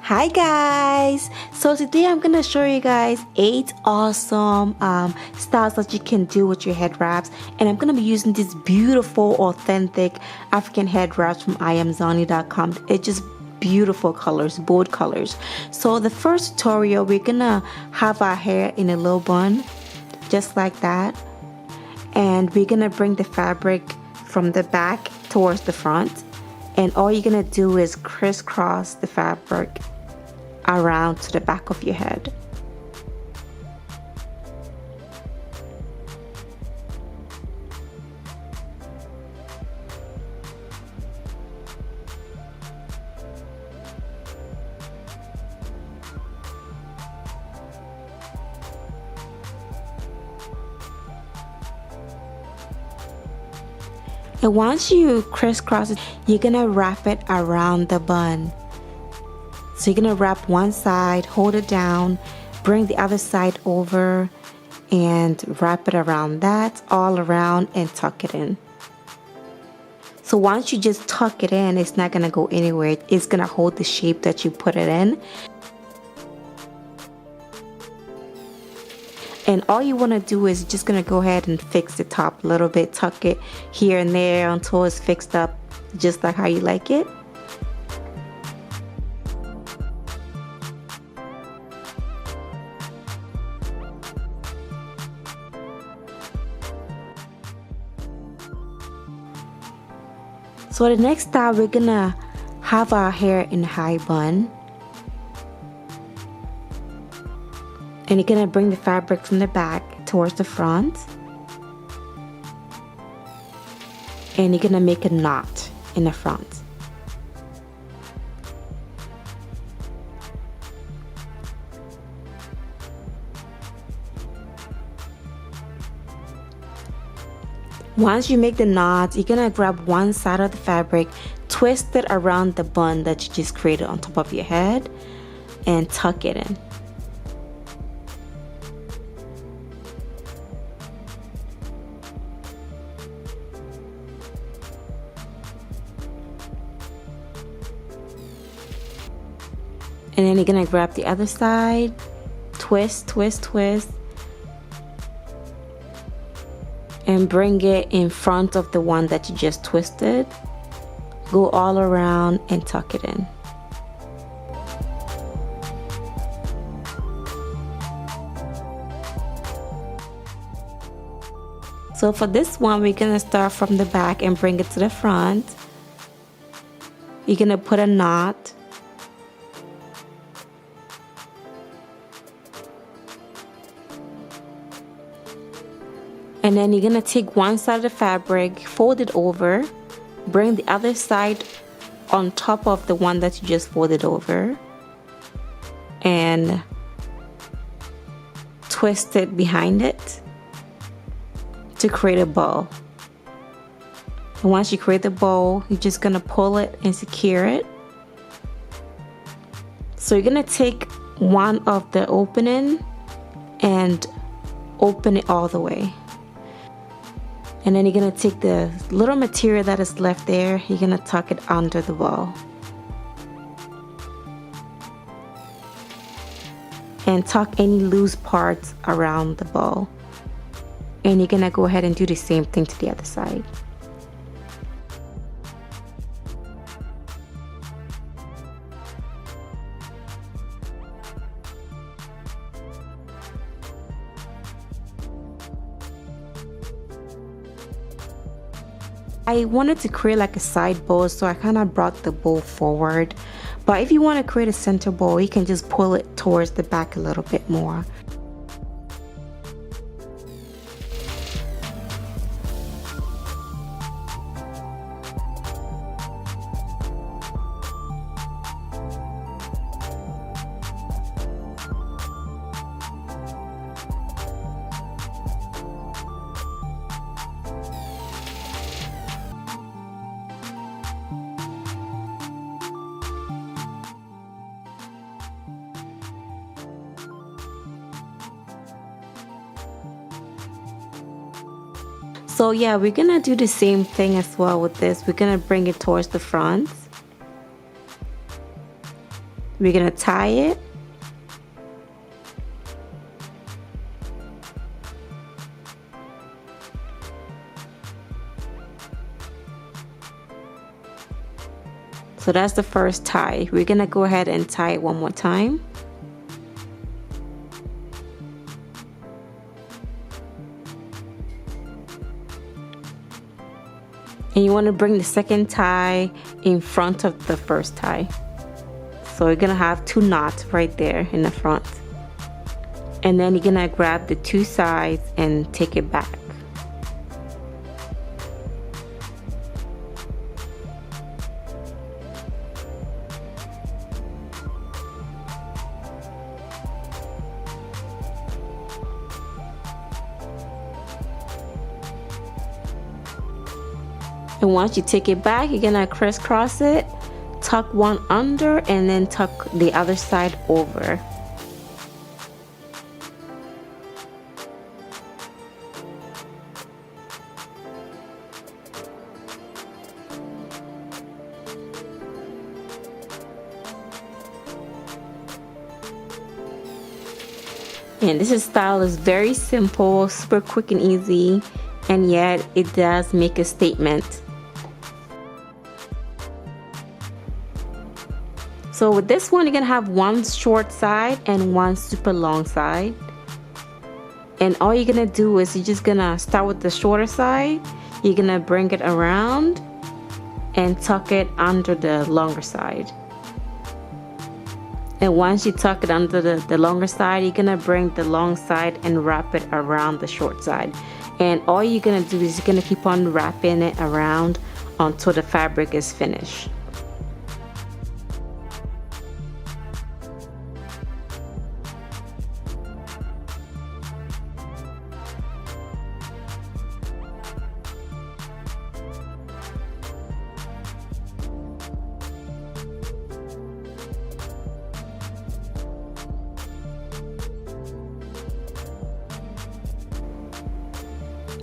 Hi guys, so today I'm gonna show you guys 8 awesome styles that you can do with your head wraps, and I'm gonna be using these beautiful authentic African head wraps from IAmZani.com. It's just beautiful colors, bold colors. So the first tutorial, we're gonna have our hair in a low bun just like that, and we're gonna bring the fabric from the back towards the front, and all you're gonna do is crisscross the fabric around to the back of your head. And once you crisscross it, you're gonna wrap it around the bun. So you're gonna wrap one side, hold it down, bring the other side over, and wrap it around that, all around, and tuck it in. So once you just tuck it in, it's not gonna go anywhere. It's gonna hold the shape that you put it in. And all you wanna do is just gonna go ahead and fix the top a little bit, tuck it here and there until it's fixed up just like how you like it. So the next style, we're gonna have our hair in high bun. And you're gonna bring the fabric from the back towards the front. And you're gonna make a knot in the front. Once you make the knot, you're gonna grab one side of the fabric, twist it around the bun that you just created on top of your head, and tuck it in. And then you're gonna grab the other side, twist, twist, twist, and bring it in front of the one that you just twisted. Go all around and tuck it in. So for this one, we're gonna start from the back and bring it to the front. You're gonna put a knot. And then you're gonna take one side of the fabric, fold it over, bring the other side on top of the one that you just folded over, and twist it behind it to create a bow. And once you create the bow, you're just gonna pull it and secure it. So you're gonna take one of the opening and open it all the way. And then you're gonna take the little material that is left there, you're gonna tuck it under the bow. And tuck any loose parts around the bow. And you're gonna go ahead and do the same thing to the other side. I wanted to create like a side bow, so I kind of brought the bow forward. But if you want to create a center bow, you can just pull it towards the back a little bit more. So yeah, we're gonna do the same thing as well with this. We're gonna bring it towards the front. We're gonna tie it. So that's the first tie. We're gonna go ahead and tie it one more time. And you want to bring the second tie in front of the first tie. So you're gonna have 2 knots right there in the front. And then you're gonna grab the 2 sides and take it back. And once you take it back, you're gonna crisscross it, tuck one under, and then tuck the other side over. And this style is very simple, super quick and easy, and yet it does make a statement. So with this one, you're gonna have one short side and one super long side. And all you're gonna do is you're just gonna start with the shorter side. You're gonna bring it around and tuck it under the longer side. And once you tuck it under the longer side, you're gonna bring the long side and wrap it around the short side. And all you're gonna do is you're gonna keep on wrapping it around until the fabric is finished.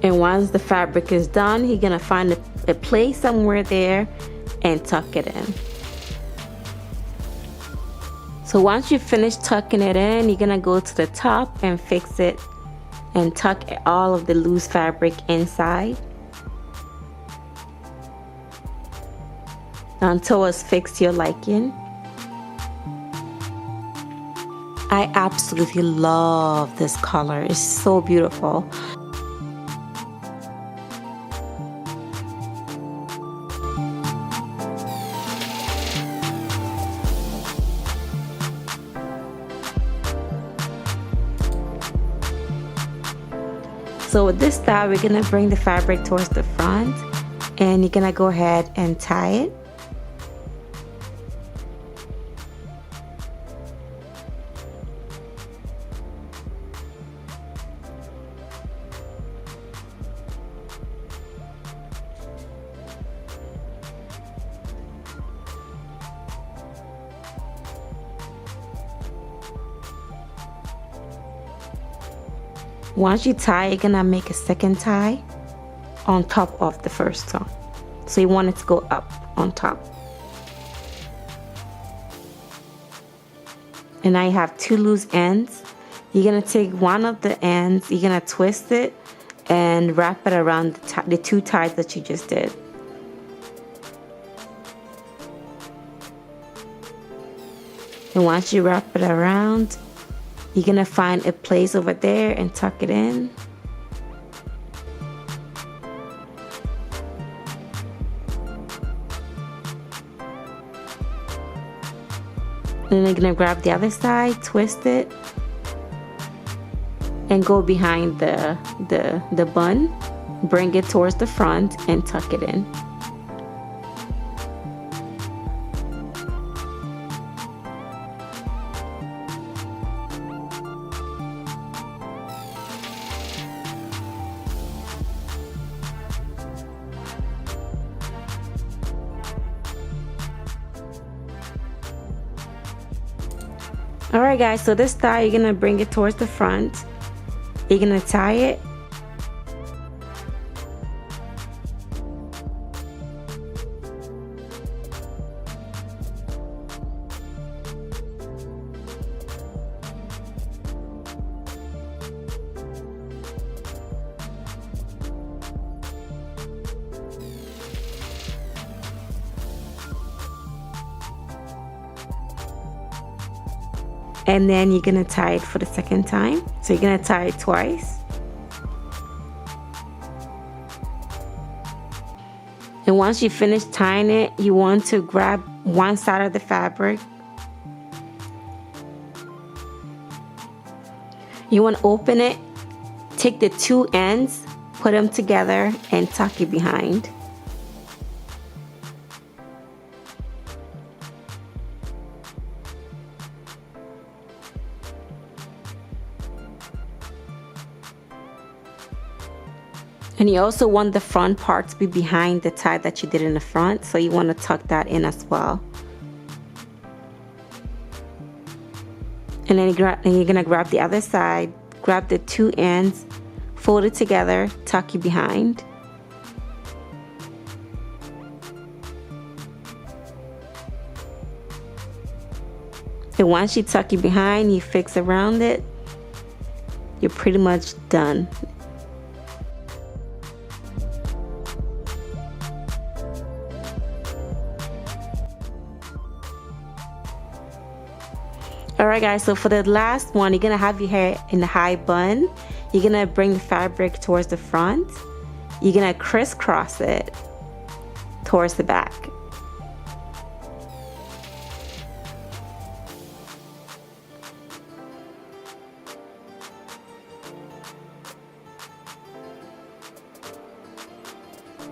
And once the fabric is done, you're gonna find a place somewhere there and tuck it in. So once you finish tucking it in, you're gonna go to the top and fix it and tuck all of the loose fabric inside until it's fixed to your liking. I absolutely love this color. It's so beautiful. So with this style, we're gonna bring the fabric towards the front and you're gonna go ahead and tie it. Once you tie, you're gonna make a second tie on top of the first one. So you want it to go up on top. And now you have 2 loose ends. You're gonna take one of the ends, you're gonna twist it and wrap it around the 2 ties that you just did. And once you wrap it around, you're gonna find a place over there and tuck it in. And then you're gonna grab the other side, twist it, and go behind the bun, bring it towards the front and tuck it in. Alright guys, so this style, you're gonna bring it towards the front. You're gonna tie it. and then you're gonna tie it for the second time. So you're gonna tie it twice. And once you finish tying it, you want to grab one side of the fabric. You want to open it, take the two ends, put them together, and tuck it behind. And you also want the front part to be behind the tie that you did in the front, so you want to tuck that in as well. And then you're gonna grab the other side, grab the two ends, fold it together, tuck it behind. And once you tuck it behind, you fix around it, you're pretty much done. Alright guys, so for the last one, you're gonna have your hair in a high bun. You're gonna bring the fabric towards the front. You're gonna crisscross it towards the back.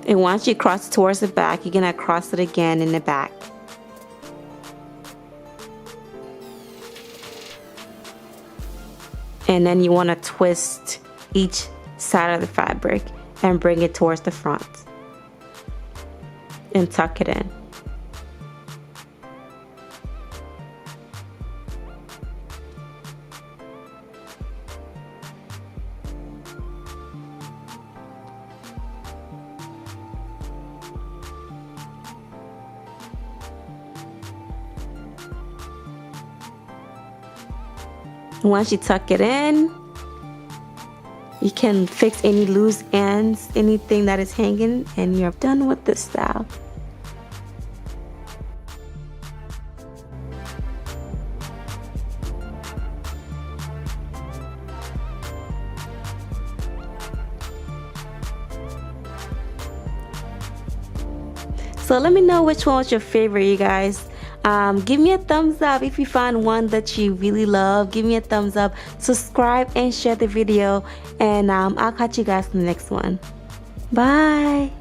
And once you cross it towards the back, you're gonna cross it again in the back. And then you want to twist each side of the fabric and bring it towards the front and tuck it in. Once you tuck it in, you can fix any loose ends, anything that is hanging, and you're done with this style. So let me know which one was your favorite, you guys. Give me a thumbs up if you found one that you really love. Give me a thumbs up, subscribe, and share the video. And I'll catch you guys in the next one. Bye.